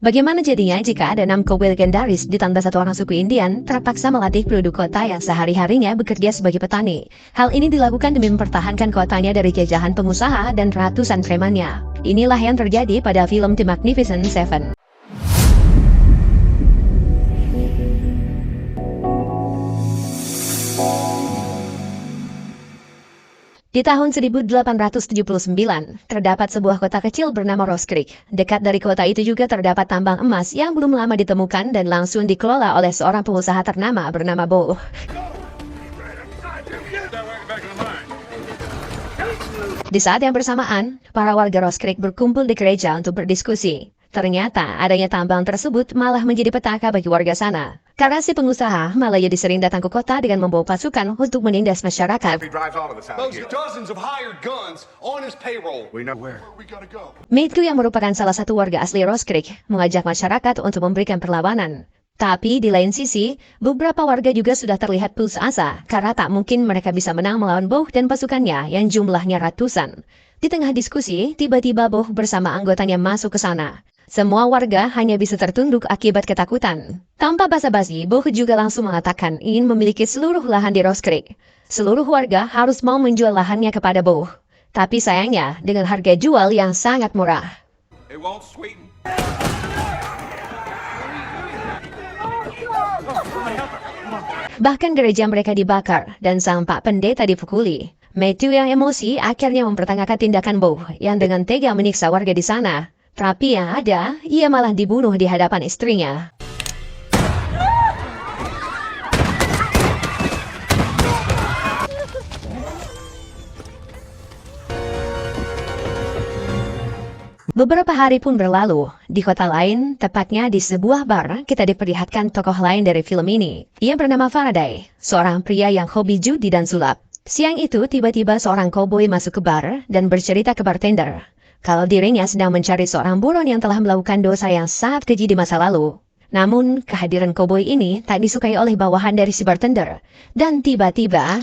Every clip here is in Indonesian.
Bagaimana jadinya jika ada 6 koboi legendaris ditambah satu orang suku Indian terpaksa melatih penduduk kota yang sehari-harinya bekerja sebagai petani? Hal ini dilakukan demi mempertahankan kotanya dari jajahan pengusaha dan ratusan premannya. Inilah yang terjadi pada film The Magnificent Seven. Di tahun 1879, terdapat sebuah kota kecil bernama Rose Creek. Dekat dari kota itu juga terdapat tambang emas yang belum lama ditemukan dan langsung dikelola oleh seorang pengusaha ternama bernama Bo. Di saat yang bersamaan, para warga Rose Creek berkumpul di gereja untuk berdiskusi. Ternyata adanya tambang tersebut malah menjadi petaka bagi warga sana. Karena si pengusaha malah jadi sering datang ke kota dengan membawa pasukan untuk menindas masyarakat. Matthew yang merupakan salah satu warga asli Rose Creek mengajak masyarakat untuk memberikan perlawanan. Tapi di lain sisi, beberapa warga juga sudah terlihat putus asa karena tak mungkin mereka bisa menang melawan Bo dan pasukannya yang jumlahnya ratusan. Di tengah diskusi, tiba-tiba Bo bersama anggotanya masuk ke sana. Semua warga hanya bisa tertunduk akibat ketakutan. Tanpa basa-basi, Bo juga langsung mengatakan ingin memiliki seluruh lahan di Rose Creek. Seluruh warga harus mau menjual lahannya kepada Bo. Tapi sayangnya, dengan harga jual yang sangat murah. Bahkan gereja mereka dibakar dan sang Pak Pendeta dipukuli. Matthew yang emosi akhirnya mempertanyakan tindakan Bo yang dengan tega menyiksa warga di sana. Tapi yang ada, ia malah dibunuh di hadapan istrinya. Beberapa hari pun berlalu. Di kota lain, tepatnya di sebuah bar, kita diperlihatkan tokoh lain dari film ini. Ia bernama Faraday, seorang pria yang hobi judi dan sulap. Siang itu, tiba-tiba seorang koboi masuk ke bar dan bercerita ke bartender kalau dirinya sedang mencari seorang buron yang telah melakukan dosa yang sangat keji di masa lalu. Namun, kehadiran koboi ini tak disukai oleh bawahan dari si bartender. Dan tiba-tiba,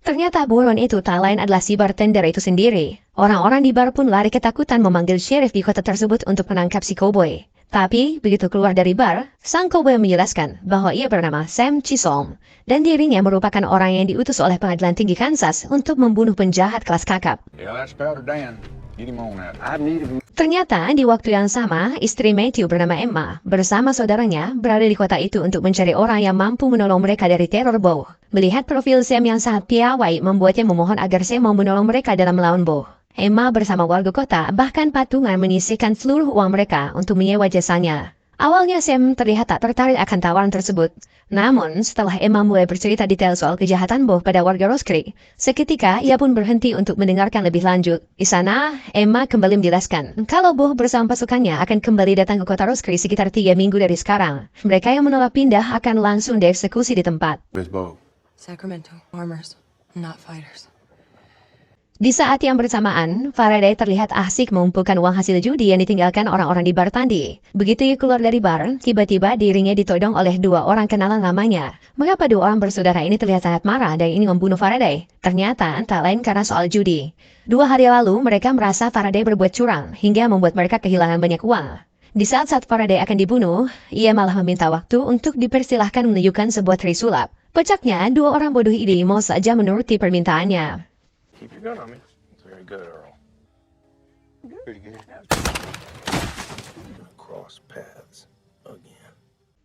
ternyata buron itu tak lain adalah si bartender itu sendiri. Orang-orang di bar pun lari ketakutan memanggil sheriff di kota tersebut untuk menangkap si koboi. Tapi, begitu keluar dari bar, sang koboi menjelaskan bahwa ia bernama Sam Chisholm dan dirinya merupakan orang yang diutus oleh pengadilan tinggi Kansas untuk membunuh penjahat kelas kakap. Ternyata, di waktu yang sama, istri Matthew bernama Emma bersama saudaranya berada di kota itu untuk mencari orang yang mampu menolong mereka dari teror Bo. Melihat profil Sam yang sangat piawai membuatnya memohon agar Sam mau menolong mereka dalam melawan Bo. Emma bersama warga kota bahkan patungan menyisihkan seluruh uang mereka untuk menyewa jasanya. Awalnya Sam terlihat tak tertarik akan tawaran tersebut. Namun setelah Emma mulai bercerita detail soal kejahatan Bo pada warga Rose Creek, seketika ia pun berhenti untuk mendengarkan lebih lanjut. Di sana, Emma kembali menjelaskan kalau Bo bersama pasukannya akan kembali datang ke kota Rose Creek sekitar 3 minggu dari sekarang. Mereka yang menolak pindah akan langsung dieksekusi di tempat. Sacramento, farmers, not fighters. Di saat yang bersamaan, Faraday terlihat asik mengumpulkan uang hasil judi yang ditinggalkan orang-orang di bar tadi. Begitu ia keluar dari bar, tiba-tiba dirinya ditodong oleh 2 orang kenalan lamanya. Mengapa 2 orang bersaudara ini terlihat sangat marah dan ingin membunuh Faraday? Ternyata tak lain karena soal judi. 2 hari lalu, mereka merasa Faraday berbuat curang hingga membuat mereka kehilangan banyak uang. Di saat Faraday akan dibunuh, ia malah meminta waktu untuk dipersilahkan menunjukkan sebuah trisulap. Kocaknya, 2 orang bodoh ini mau saja menuruti permintaannya. Keep your gun on me. It's very good, Earl. Pretty good. Cross paths again.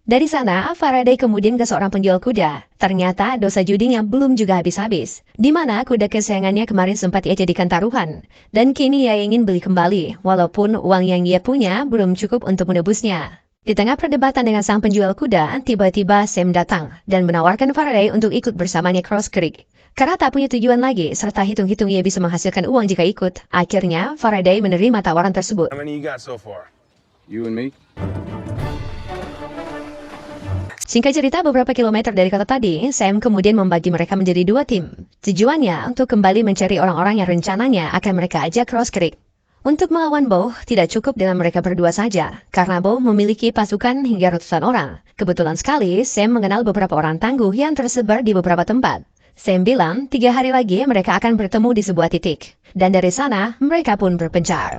Dari sana, Faraday kemudian ke seorang penjual kuda. Ternyata dosa judinya belum juga habis-habis. Di mana kuda kesayangannya kemarin sempat ia jadikan taruhan. Dan kini ia ingin beli kembali, walaupun uang yang ia punya belum cukup untuk menebusnya. Di tengah perdebatan dengan sang penjual kuda, tiba-tiba Sam datang dan menawarkan Faraday untuk ikut bersamanya ke Rose Creek. Karena tak punya tujuan lagi, serta hitung-hitung ia bisa menghasilkan uang jika ikut. Akhirnya, Faraday menerima tawaran tersebut. How many you got so far? You and me? Singkat cerita, beberapa kilometer dari kota tadi, Sam kemudian membagi mereka menjadi 2 tim. Tujuannya untuk kembali mencari orang-orang yang rencananya akan mereka ajak Rose Creek. Untuk melawan Bo, tidak cukup dengan mereka berdua saja, karena Bo memiliki pasukan hingga ratusan orang. Kebetulan sekali, Sam mengenal beberapa orang tangguh yang tersebar di beberapa tempat. Sam bilang, 3 hari lagi mereka akan bertemu di sebuah titik. dan dari sana mereka pun berpencar.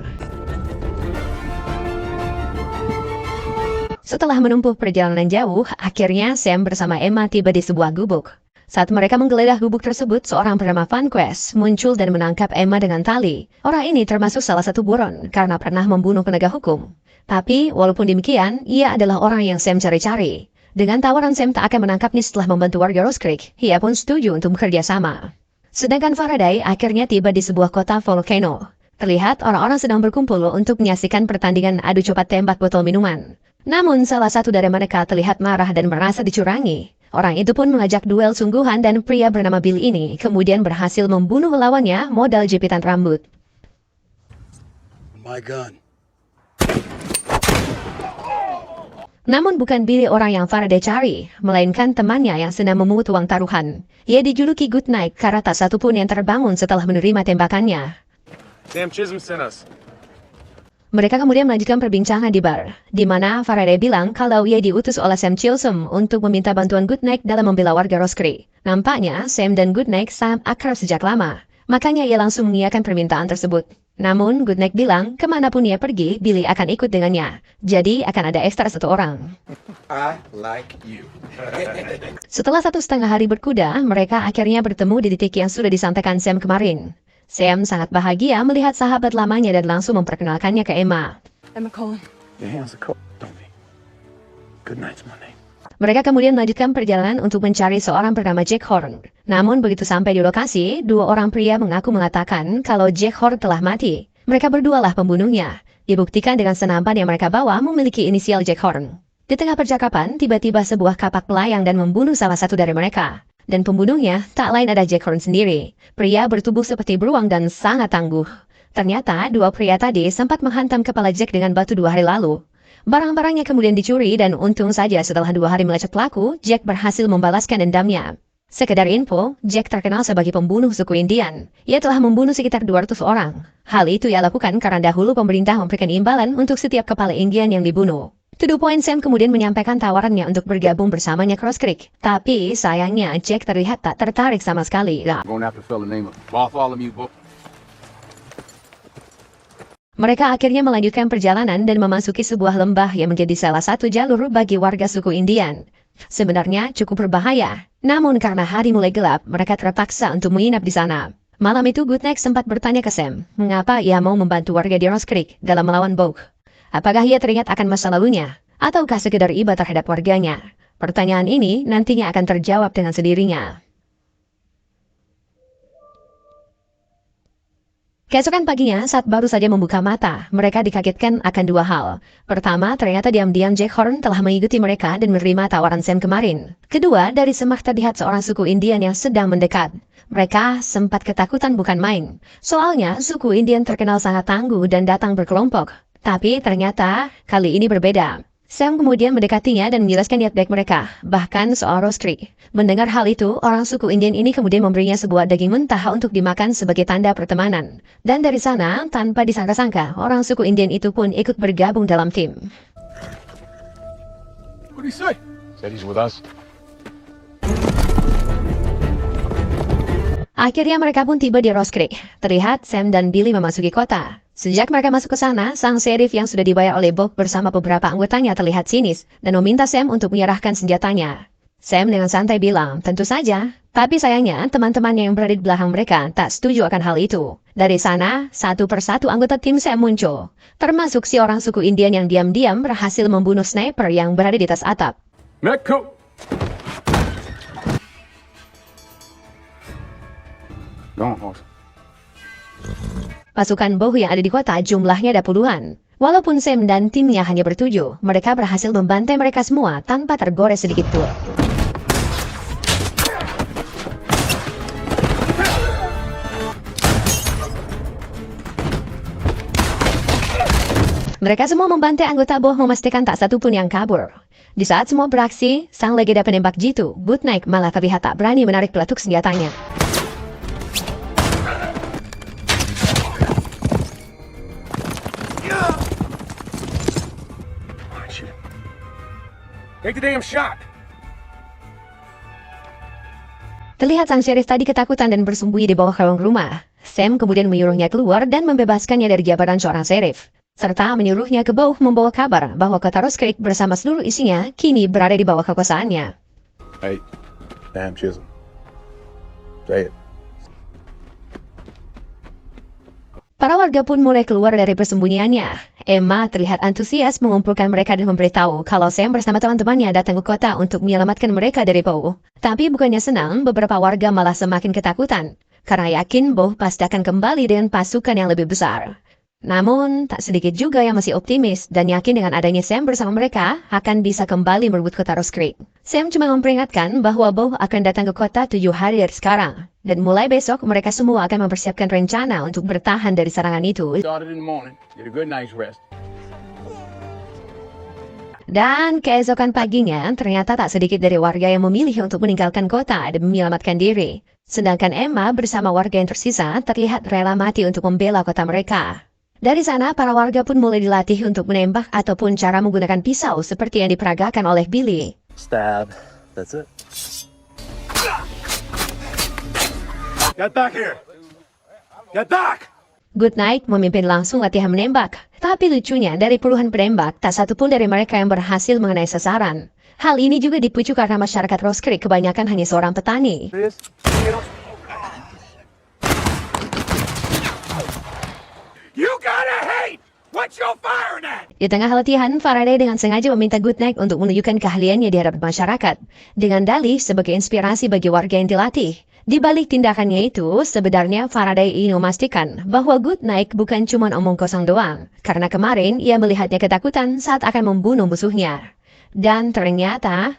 Setelah menempuh perjalanan jauh, akhirnya Sam bersama Emma tiba di sebuah gubuk. Saat mereka menggeledah gubuk tersebut, seorang bernama Vanquest muncul dan menangkap Emma dengan tali. Orang ini termasuk salah satu buron karena pernah membunuh penegak hukum. Tapi, walaupun demikian, ia adalah orang yang Sam cari-cari. Dengan tawaran Sam tak akan menangkapnya setelah membantu warga Rose Creek, ia pun setuju untuk bekerja sama. Sedangkan Faraday akhirnya tiba di sebuah kota volcano. Terlihat orang-orang sedang berkumpul untuk menyaksikan pertandingan adu cepat tembak botol minuman. Namun, salah satu dari mereka terlihat marah dan merasa dicurangi. Orang itu pun mengajak duel sungguhan dan pria bernama Bill ini kemudian berhasil membunuh lawannya modal jepitan rambut. My gun. Namun bukan Billy orang yang Faraday cari, melainkan temannya yang sedang memungut uang taruhan. Ia dijuluki Goodnight karena tak satupun yang terbangun setelah menerima tembakannya. Sam Chisholm sent us. Mereka kemudian melanjutkan perbincangan di bar, di mana Faraday bilang kalau ia diutus oleh Sam Chisholm untuk meminta bantuan Goodnight dalam membela warga Rose Creek. Nampaknya Sam dan Goodnight sangat akrab sejak lama, makanya ia langsung mengiyakan permintaan tersebut. Namun Goodnight bilang kemanapun ia pergi, Billy akan ikut dengannya. Jadi akan ada ekstra satu orang. I like you. Setelah 1,5 hari berkuda, mereka akhirnya bertemu di titik yang sudah disampaikan Sam kemarin. Sam sangat bahagia melihat sahabat lamanya dan langsung memperkenalkannya ke Emma. Emma Cullen. Your hands are cold, don't they? Good night's my name. Mereka kemudian melanjutkan perjalanan untuk mencari seorang bernama Jack Horn. Namun begitu sampai di lokasi, dua orang pria mengaku mengatakan kalau Jack Horn telah mati. Mereka berdualah pembunuhnya. Dibuktikan dengan senapan yang mereka bawa memiliki inisial Jack Horn. Di tengah percakapan, tiba-tiba sebuah kapak melayang dan membunuh salah satu dari mereka. Dan pembunuhnya tak lain ada Jack Horn sendiri. Pria bertubuh seperti beruang dan sangat tangguh. Ternyata dua pria tadi sempat menghantam kepala Jack dengan batu 2 hari lalu. Barang-barangnya kemudian dicuri dan untung saja setelah 2 hari melecet pelaku, Jack berhasil membalaskan dendamnya. Sekedar info, Jack terkenal sebagai pembunuh suku Indian. Ia telah membunuh sekitar 200 orang. Hal itu ia lakukan karena dahulu pemerintah memberikan imbalan untuk setiap kepala Indian yang dibunuh. To the point, Sam kemudian menyampaikan tawarannya untuk bergabung bersamanya ke Rose Creek. Tapi sayangnya Jack terlihat tak tertarik sama sekali. Going after a fella named Bartholomew. Mereka akhirnya melanjutkan perjalanan dan memasuki sebuah lembah yang menjadi salah satu jalur bagi warga suku Indian. Sebenarnya cukup berbahaya, namun karena hari mulai gelap, mereka terpaksa untuk menginap di sana. Malam itu Goodnight sempat bertanya ke Sam, mengapa ia mau membantu warga di Rose Creek dalam melawan Bogue. Apakah ia teringat akan masa lalunya, ataukah sekedar iba terhadap warganya? Pertanyaan ini nantinya akan terjawab dengan sendirinya. Keesokan paginya, saat baru saja membuka mata, mereka dikagetkan akan 2 hal. Pertama, ternyata diam-diam Jack Horn telah mengikuti mereka dan menerima tawaran Sam kemarin. Kedua, dari semak terlihat seorang suku Indian yang sedang mendekat. Mereka sempat ketakutan bukan main. Soalnya, suku Indian terkenal sangat tangguh dan datang berkelompok. Tapi ternyata, kali ini berbeda. Sam kemudian mendekatinya dan menjelaskan niat baik mereka, bahkan soal Rose Creek. Mendengar hal itu, orang suku Indian ini kemudian memberinya sebuah daging mentah untuk dimakan sebagai tanda pertemanan. Dan dari sana, tanpa disangka-sangka, orang suku Indian itu pun ikut bergabung dalam tim. What did he say? Said he's with us. Akhirnya mereka pun tiba di Rose Creek. Terlihat Sam dan Billy memasuki kota. Sejak mereka masuk ke sana, sang sheriff yang sudah dibayar oleh Bogue bersama beberapa anggotanya terlihat sinis dan meminta Sam untuk menyerahkan senjatanya. Sam dengan santai bilang, tentu saja. Tapi sayangnya, teman-temannya yang berada di belakang mereka tak setuju akan hal itu. Dari sana, satu persatu anggota tim Sam muncul. Termasuk si orang suku Indian yang diam-diam berhasil membunuh sniper yang berada di atas atap. Metco. Go on, horse. Pasukan Bogue yang ada di kota jumlahnya ada puluhan. Walaupun Sam dan timnya hanya bertujuh, mereka berhasil membantai mereka semua tanpa tergores sedikit pun. Mereka semua membantai anggota Bogue memastikan tak satu pun yang kabur. Di saat semua beraksi, sang legenda penembak jitu, Goodnight malah terlihat tak berani menarik peletuk senjatanya. Take the damn shot. Terlihat sang sheriff tadi ketakutan dan bersembunyi di bawah kolong rumah. Sam kemudian menyuruhnya keluar dan membebaskannya dari jabatan seorang sheriff, serta menyuruhnya ke bawah membawa kabar bahwa kota Rose Creek bersama seluruh isinya kini berada di bawah kekuasaannya. Hey, damn Chisholm. Say it. Para warga pun mulai keluar dari persembunyiannya. Emma terlihat antusias mengumpulkan mereka dan memberitahu kalau Sam bersama teman-temannya datang ke kota untuk menyelamatkan mereka dari Bo. Tapi bukannya senang, beberapa warga malah semakin ketakutan, karena yakin Bo pasti akan kembali dengan pasukan yang lebih besar. Namun, tak sedikit juga yang masih optimis dan yakin dengan adanya Sam bersama mereka akan bisa kembali merebut kota Rose Creek. Sam cuma memperingatkan bahwa Bo akan datang ke kota 7 hari dari sekarang. Dan mulai besok mereka semua akan mempersiapkan rencana untuk bertahan dari serangan itu. Started in the morning. Get a good night's rest. Dan keesokan paginya, ternyata tak sedikit dari warga yang memilih untuk meninggalkan kota dan menyelamatkan diri. Sedangkan Emma bersama warga yang tersisa terlihat rela mati untuk membela kota mereka. Dari sana, para warga pun mulai dilatih untuk menembak ataupun cara menggunakan pisau seperti yang diperagakan oleh Billy. Stab. That's it. Get back here. Get back! Goodnight memimpin langsung latihan menembak. Tapi lucunya, dari puluhan penembak, tak satu pun dari mereka yang berhasil mengenai sasaran. Hal ini juga dipicu karena masyarakat Rose Creek kebanyakan hanya seorang petani. You gotta hate what you're firing at! Di tengah latihan, Faraday dengan sengaja meminta Goodnight untuk menunjukkan keahliannya di hadapan masyarakat, dengan dalih sebagai inspirasi bagi warga yang dilatih. Di balik tindakannya itu, sebenarnya Faraday ingin memastikan bahwa Goodnight bukan cuma omong kosong doang, karena kemarin ia melihatnya ketakutan saat akan membunuh musuhnya. Dan ternyata...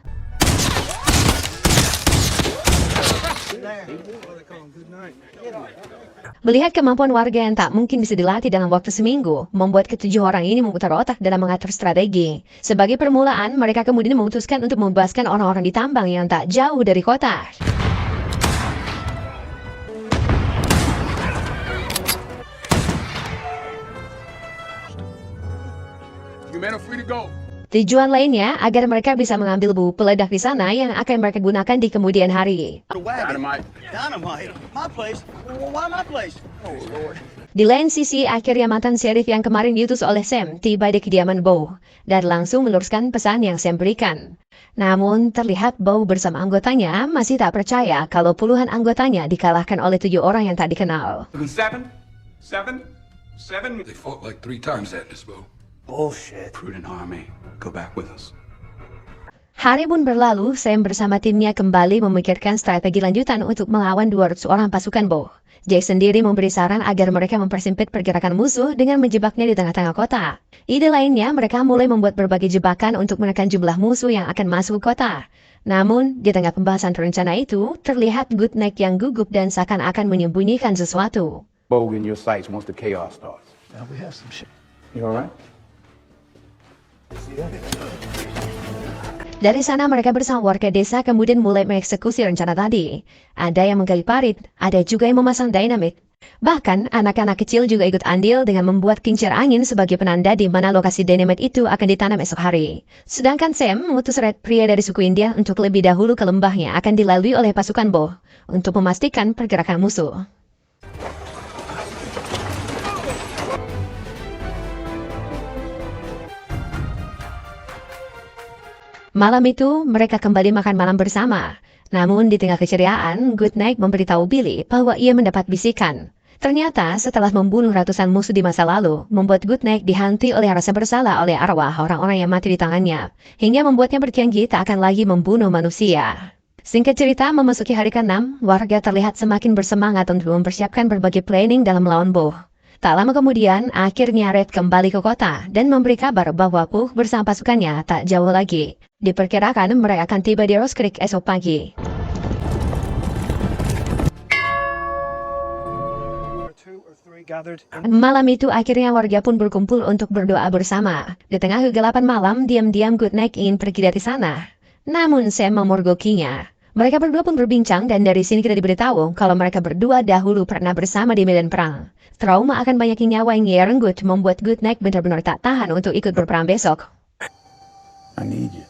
Melihat kemampuan warga yang tak mungkin bisa dilatih dalam waktu seminggu, membuat ketujuh orang ini memutar otak dalam mengatur strategi. Sebagai permulaan, mereka kemudian memutuskan untuk membebaskan orang-orang di tambang yang tak jauh dari kota. You men are free to go. Tujuan lainnya agar mereka bisa mengambil buku peledak di sana yang akan mereka gunakan di kemudian hari. Dynamite. Dynamite? My place? Well, why my place? Oh, Lord. Di lain sisi, akhirnya mantan sheriff yang kemarin diutus oleh Sam tiba di kediaman Bo dan langsung meluruskan pesan yang Sam berikan. Namun, terlihat Bo bersama anggotanya masih tak percaya kalau puluhan anggotanya dikalahkan oleh 7 orang yang tak dikenal. Seven? They fought like 3 times that, Miss Bo. Bullshit. Prudent army. Go back with us. Hari pun berlalu, Sam bersama timnya kembali memikirkan strategi lanjutan untuk melawan 200 orang pasukan Bo. Jake sendiri memberi saran agar mereka mempersempit pergerakan musuh dengan menjebaknya di tengah-tengah kota. Ide lainnya, mereka mulai membuat berbagai jebakan untuk menekan jumlah musuh yang akan masuk ke kota. Namun, di tengah pembahasan rencana itu, terlihat Goodnight yang gugup dan seakan-akan menyembunyikan sesuatu. Bogue in your sights once the chaos starts. Now we have some shit. You alright? Dari sana mereka bersama warga desa kemudian mulai mengeksekusi rencana tadi. Ada yang menggali parit, ada juga yang memasang dinamit. Bahkan anak-anak kecil juga ikut andil dengan membuat kincir angin sebagai penanda di mana lokasi dinamit itu akan ditanam esok hari. Sedangkan Sam mengutus Red, pria dari suku India, untuk lebih dahulu ke lembahnya akan dilalui oleh pasukan Bo untuk memastikan pergerakan musuh. Malam itu, mereka kembali makan malam bersama. Namun, di tengah keceriaan, Goodnight memberitahu Billy bahwa ia mendapat bisikan. Ternyata, setelah membunuh ratusan musuh di masa lalu, membuat Goodnight dihantui oleh rasa bersalah oleh arwah orang-orang yang mati di tangannya, hingga membuatnya berjanji tak akan lagi membunuh manusia. Singkat cerita, memasuki hari ke-6, warga terlihat semakin bersemangat untuk mempersiapkan berbagai planning dalam melawan Bo. Tak lama kemudian, akhirnya Red kembali ke kota dan memberi kabar bahwa Puh bersama pasukannya tak jauh lagi. Diperkirakan mereka akan tiba di Rose Creek esok pagi. Malam itu akhirnya warga pun berkumpul untuk berdoa bersama. Di tengah kegelapan malam, diam-diam Goodnight ingin pergi dari sana. Namun Sam memorgokinya. Mereka berdua pun berbincang dan dari sini kita diberitahu kalau mereka berdua dahulu pernah bersama di medan perang. Trauma akan banyaknya nyawa yang ia renggut membuat Goodnight benar-benar tak tahan untuk ikut berperang besok. I need you.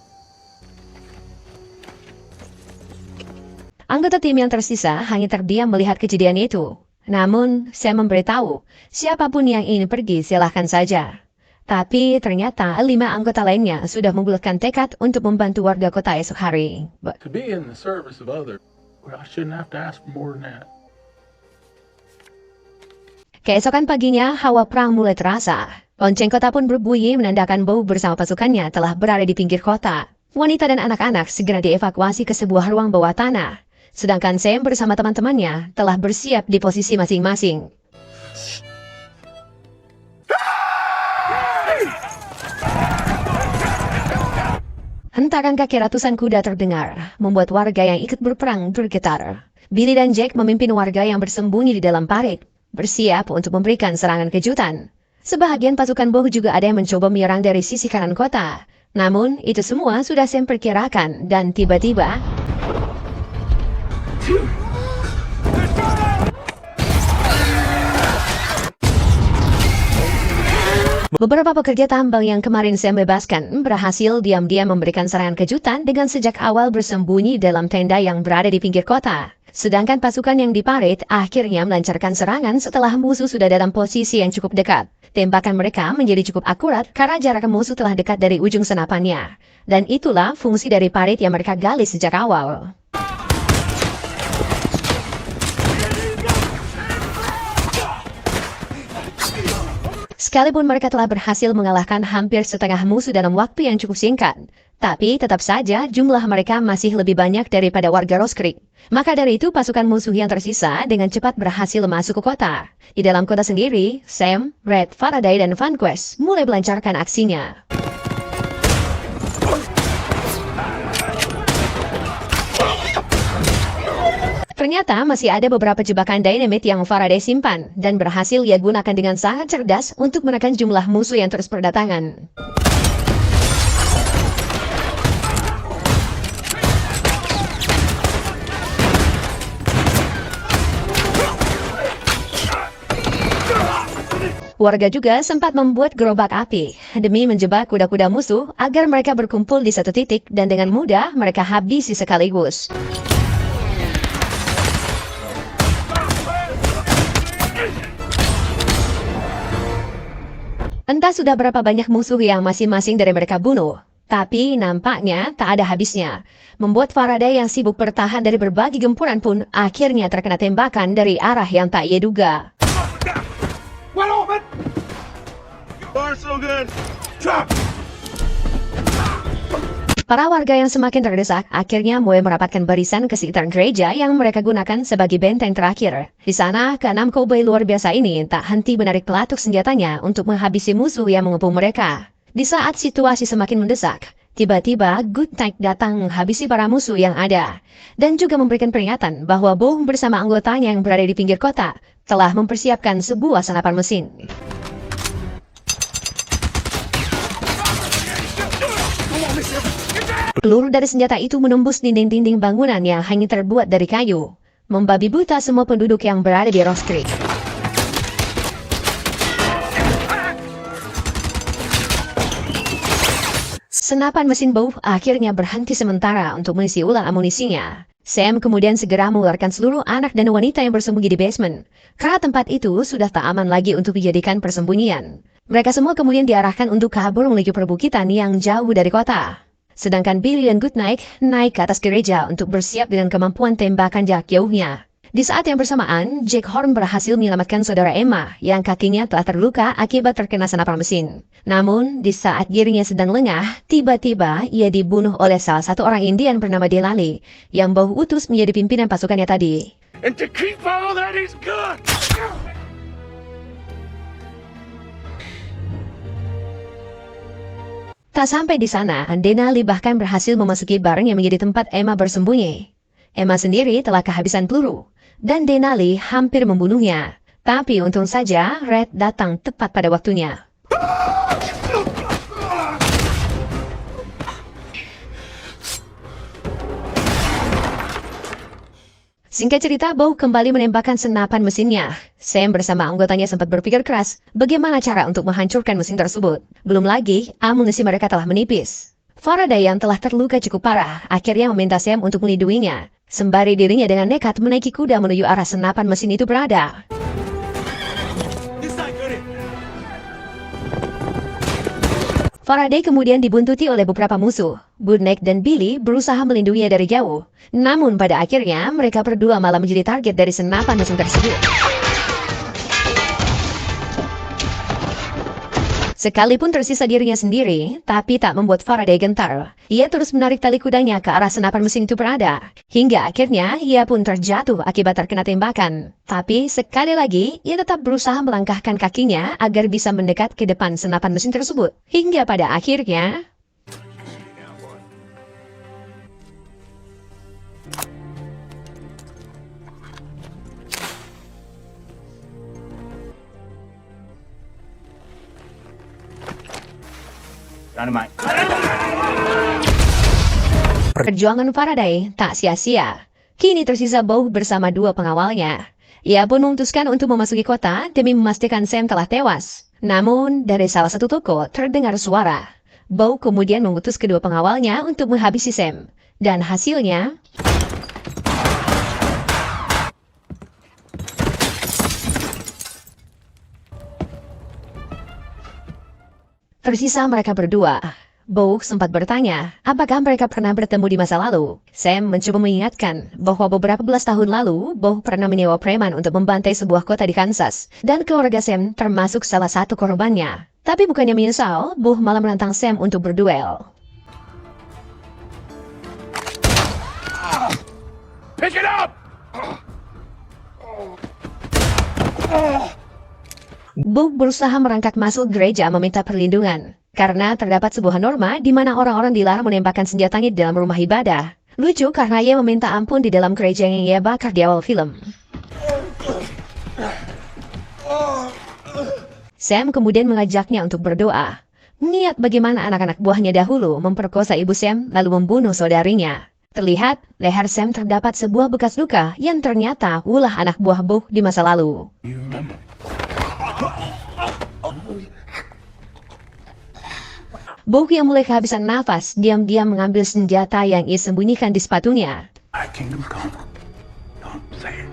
Anggota tim yang tersisa hanya terdiam melihat kejadian itu. Namun, Sam memberitahu, siapapun yang ingin pergi silahkan saja. Tapi ternyata 5 anggota lainnya sudah membulatkan tekad untuk membantu warga kota esok hari. To be in the service of others, well, I shouldn't have to ask for more than that. Keesokan paginya, hawa perang mulai terasa. Lonceng kota pun berbunyi menandakan Bow bersama pasukannya telah berada di pinggir kota. Wanita dan anak-anak segera dievakuasi ke sebuah ruang bawah tanah. Sedangkan Sam bersama teman-temannya telah bersiap di posisi masing-masing. Hentakan kaki ratusan kuda terdengar, membuat warga yang ikut berperang bergetar. Billy dan Jack memimpin warga yang bersembunyi di dalam parit, bersiap untuk memberikan serangan kejutan. Sebahagian pasukan Bow juga ada yang mencoba menyerang dari sisi kanan kota. Namun, itu semua sudah Sam perkirakan, dan tiba-tiba... Beberapa pekerja tambang yang kemarin Sam bebaskan berhasil diam-diam memberikan serangan kejutan dengan sejak awal bersembunyi dalam tenda yang berada di pinggir kota. Sedangkan pasukan yang di parit akhirnya melancarkan serangan setelah musuh sudah dalam posisi yang cukup dekat. Tembakan mereka menjadi cukup akurat karena jarak musuh telah dekat dari ujung senapannya. Dan itulah fungsi dari parit yang mereka gali sejak awal. Sekalipun mereka telah berhasil mengalahkan hampir setengah musuh dalam waktu yang cukup singkat, tapi tetap saja jumlah mereka masih lebih banyak daripada warga Rose Creek. Maka dari itu pasukan musuh yang tersisa dengan cepat berhasil masuk ke kota. Di dalam kota sendiri, Sam, Red, Faraday, dan Vanquest mulai melancarkan aksinya. Ternyata masih ada beberapa jebakan dynamite yang Faraday simpan dan berhasil ia gunakan dengan sangat cerdas untuk menekan jumlah musuh yang terus berdatangan. Warga juga sempat membuat gerobak api demi menjebak kuda-kuda musuh agar mereka berkumpul di satu titik dan dengan mudah mereka habisi sekaligus. Entah sudah berapa banyak musuh yang masing-masing dari mereka bunuh, tapi nampaknya tak ada habisnya. Membuat Faraday yang sibuk bertahan dari berbagai gempuran pun akhirnya terkena tembakan dari arah yang tak ia duga. Well open! Far so good. Drop! Para warga yang semakin terdesak akhirnya mulai merapatkan barisan ke sekitar gereja yang mereka gunakan sebagai benteng terakhir. Di sana, keenam cowboy luar biasa ini tak henti menarik pelatuk senjatanya untuk menghabisi musuh yang mengepung mereka. Di saat situasi semakin mendesak, tiba-tiba Good Night datang menghabisi para musuh yang ada. Dan juga memberikan peringatan bahwa Bow bersama anggotanya yang berada di pinggir kota telah mempersiapkan sebuah senapan mesin. Peluru dari senjata itu menembus dinding-dinding bangunan yang hanya terbuat dari kayu, membabi buta semua penduduk yang berada di Rose Creek. Senapan mesin Bow akhirnya berhenti sementara untuk mengisi ulang amunisinya. Sam kemudian segera mengeluarkan seluruh anak dan wanita yang bersembunyi di basement, karena tempat itu sudah tak aman lagi untuk dijadikan persembunyian. Mereka semua kemudian diarahkan untuk kabur menuju perbukitan yang jauh dari kota. Sedangkan Billy dan Goodnight naik ke atas gereja untuk bersiap dengan kemampuan tembakan jarak jauhnya. Di saat yang bersamaan, Jack Horn berhasil menyelamatkan saudara Emma yang kakinya telah terluka akibat terkena senapan mesin. Namun, di saat dirinya sedang lengah, tiba-tiba ia dibunuh oleh salah satu orang Indian bernama Delali yang Bow utus menjadi pimpinan pasukannya tadi. And to keep all that is good! Tak sampai di sana, Denali bahkan berhasil memasuki bar yang menjadi tempat Emma bersembunyi. Emma sendiri telah kehabisan peluru, dan Denali hampir membunuhnya. Tapi untung saja, Red datang tepat pada waktunya. Singkat cerita, Bow kembali menembakkan senapan mesinnya. Sam bersama anggotanya sempat berpikir keras bagaimana cara untuk menghancurkan mesin tersebut. Belum lagi, amunisi mereka telah menipis. Faraday yang telah terluka cukup parah akhirnya meminta Sam untuk melindunginya, sembari dirinya dengan nekat menaiki kuda menuju arah senapan mesin itu berada. Faraday kemudian dibuntuti oleh beberapa musuh. Budnek dan Billy berusaha melindunginya dari jauh. Namun pada akhirnya mereka berdua malah menjadi target dari senapan mesin tersebut. Sekalipun tersisa dirinya sendiri, tapi tak membuat Faraday gentar. Ia terus menarik tali kudanya ke arah senapan mesin itu berada. Hingga akhirnya ia pun terjatuh akibat terkena tembakan. Tapi sekali lagi, ia tetap berusaha melangkahkan kakinya agar bisa mendekat ke depan senapan mesin tersebut. Hingga pada akhirnya... Dynamite. Perjuangan Faraday tak sia-sia. Kini tersisa Beau bersama dua pengawalnya. Ia pun memutuskan untuk memasuki kota demi memastikan Sam telah tewas. Namun, dari salah satu toko terdengar suara. Beau kemudian mengutus kedua pengawalnya untuk menghabisi Sam. Dan hasilnya... tersisa mereka berdua. Beau sempat bertanya, apakah mereka pernah bertemu di masa lalu? Sam mencoba mengingatkan bahwa beberapa belas tahun lalu, Beau pernah menyewa preman untuk membantai sebuah kota di Kansas. Dan keluarga Sam termasuk salah satu korbannya. Tapi bukannya menyesal, Beau malah menantang Sam untuk berduel. Pick it up! Beau berusaha merangkak masuk gereja meminta perlindungan. Karena terdapat sebuah norma di mana orang-orang dilarang menembakkan senjatanya di dalam rumah ibadah. Lucu karena ia meminta ampun di dalam gereja yang ia bakar di awal film. Sam kemudian mengajaknya untuk berdoa. Niat bagaimana anak-anak buahnya dahulu memperkosa ibu Sam lalu membunuh saudarinya. Terlihat, leher Sam terdapat sebuah bekas luka yang ternyata ulah anak buah Beau di masa lalu. Beau yang mulai kehabisan nafas, diam-diam mengambil senjata yang ia sembunyikan di sepatunya. My kingdom come. Don't say it.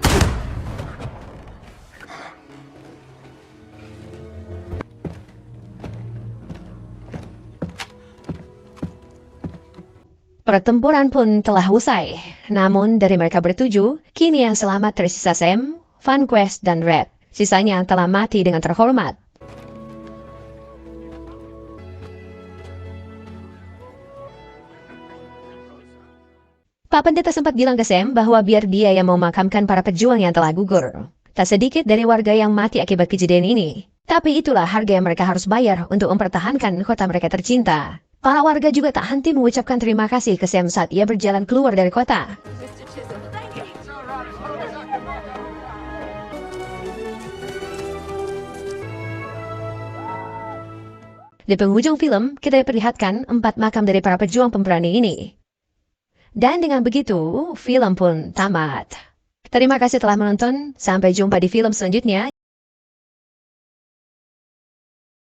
Pertempuran pun telah usai. Namun dari mereka bertujuh, kini yang selamat tersisa Sam, Vanquest, dan Red. Sisanya telah mati dengan terhormat. Pak Pendeta sempat bilang ke Sam bahwa biar dia yang memakamkan para pejuang yang telah gugur. Tak sedikit dari warga yang mati akibat kejadian ini. Tapi itulah harga yang mereka harus bayar untuk mempertahankan kota mereka tercinta. Para warga juga tak henti mengucapkan terima kasih ke Sam saat ia berjalan keluar dari kota. Di penghujung film, kita diperlihatkan 4 makam dari para pejuang pemberani ini. Dan dengan begitu, film pun tamat. Terima kasih telah menonton, sampai jumpa di film selanjutnya.